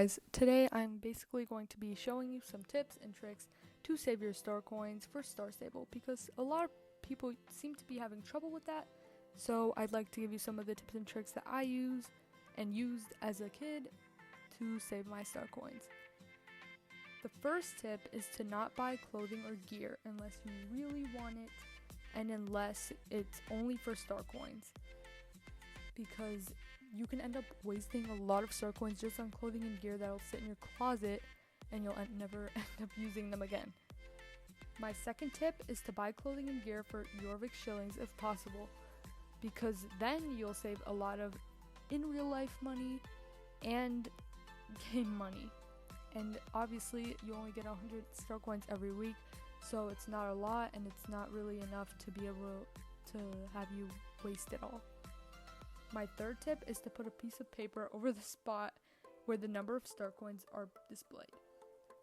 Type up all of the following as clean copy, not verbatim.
guys, today I'm basically going to be showing you some tips and tricks to save your star coins for Star Stable because a lot of people seem to be having trouble with that. So I'd like to give you some of the tips and tricks that I use and used as a kid to save my star coins. The first tip is to not buy clothing or gear unless you really want it and unless it's only for star coins, because you can end up wasting a lot of star coins just on clothing and gear that'll sit in your closet and you'll never end up using them again. My second tip is to buy clothing and gear for Jorvik Shillings if possible, because then you'll save a lot of in real life money and game money. And obviously you only get 100 star coins every week, so it's not a lot and it's not really enough to be able to have you waste it all. My third tip is to put a piece of paper over the spot where the number of star coins are displayed.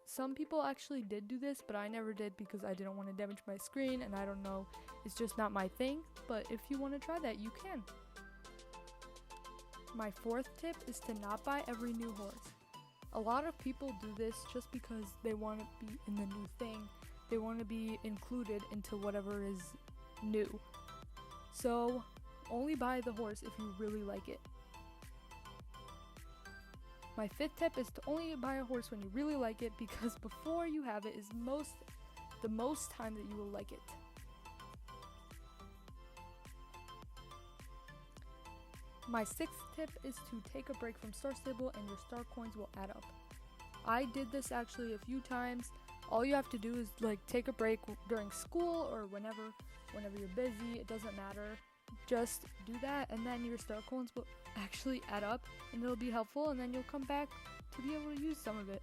Some people actually did do this, but I never did because I didn't want to damage my screen, and I don't know, it's just not my thing, but if you want to try that, you can. My fourth tip is to not buy every new horse. A lot of people do this just because they want to be in the new thing. They want to be included into whatever is new. So only buy the horse if you really like it. My fifth tip is to only buy a horse when you really like it, because before you have it is the most time that you will like it. My sixth tip is to take a break from Star Stable and your star coins will add up. I did this actually a few times. All you have to do is take a break during school or whenever you're busy, it doesn't matter. Just do that and then your star coins will actually add up and it'll be helpful, and then you'll come back to be able to use some of it.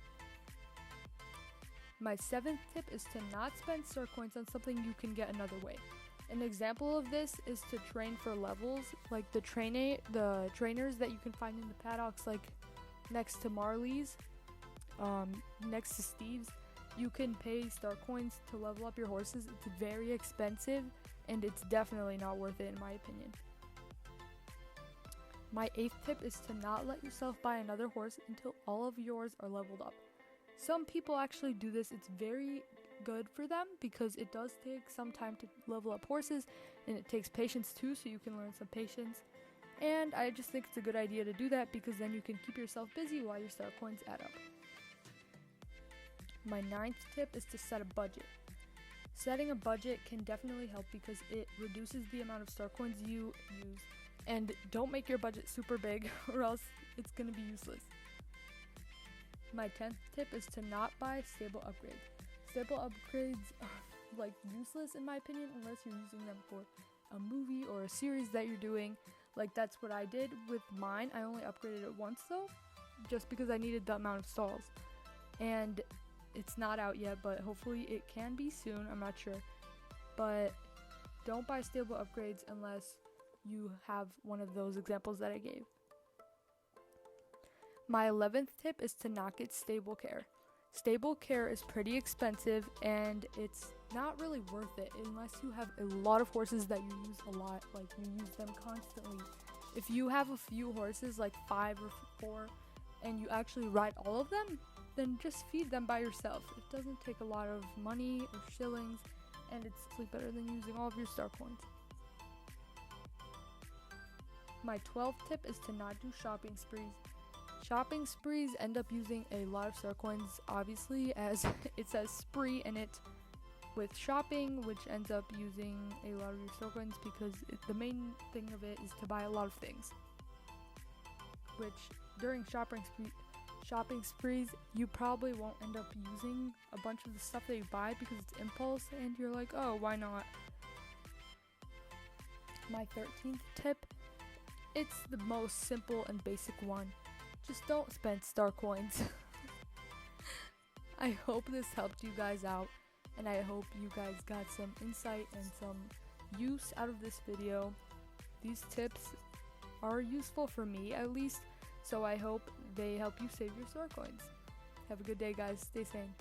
My seventh tip is to not spend star coins on something you can get another way. An example of this is to train for levels, like the trainers that you can find in the paddocks, like next to Marley's, next to Steve's. You can pay star coins to level up your horses. It's very expensive and it's definitely not worth it in my opinion. My eighth tip is to not let yourself buy another horse until all of yours are leveled up. Some people actually do this. It's very good for them because it does take some time to level up horses, and it takes patience too, so you can learn some patience. And I just think it's a good idea to do that because then you can keep yourself busy while your star coins add up. My ninth tip is to set a budget. Setting a budget can definitely help because it reduces the amount of star coins you use. And don't make your budget super big or else it's going to be useless. My 10th tip is to not buy stable upgrades. Stable upgrades are useless in my opinion unless you're using them for a movie or a series that you're doing. That's what I did with mine. I only upgraded it once though, just because I needed the amount of stalls. And it's not out yet, but hopefully it can be soon. I'm not sure. But don't buy stable upgrades unless you have one of those examples that I gave. My 11th tip is to not get stable care. Stable care is pretty expensive and it's not really worth it unless you have a lot of horses that you use a lot, you use them constantly. If you have a few horses, 5 or 4, and you actually ride all of them, then just feed them by yourself. It doesn't take a lot of money or shillings, and it's better than using all of your star coins. My 12th tip is to not do shopping sprees. Shopping sprees end up using a lot of star coins, obviously, as it says spree in it with shopping, which ends up using a lot of your star coins because the main thing of it is to buy a lot of things. Which, during shopping sprees, you probably won't end up using a bunch of the stuff that you buy because it's impulse and you're like, oh, why not? My 13th tip, it's the most simple and basic one. Just don't spend star coins. I hope this helped you guys out, and I hope you guys got some insight and some use out of this video. These tips are useful for me at least, so I hope they help you save your star coins. Have a good day, guys. Stay sane.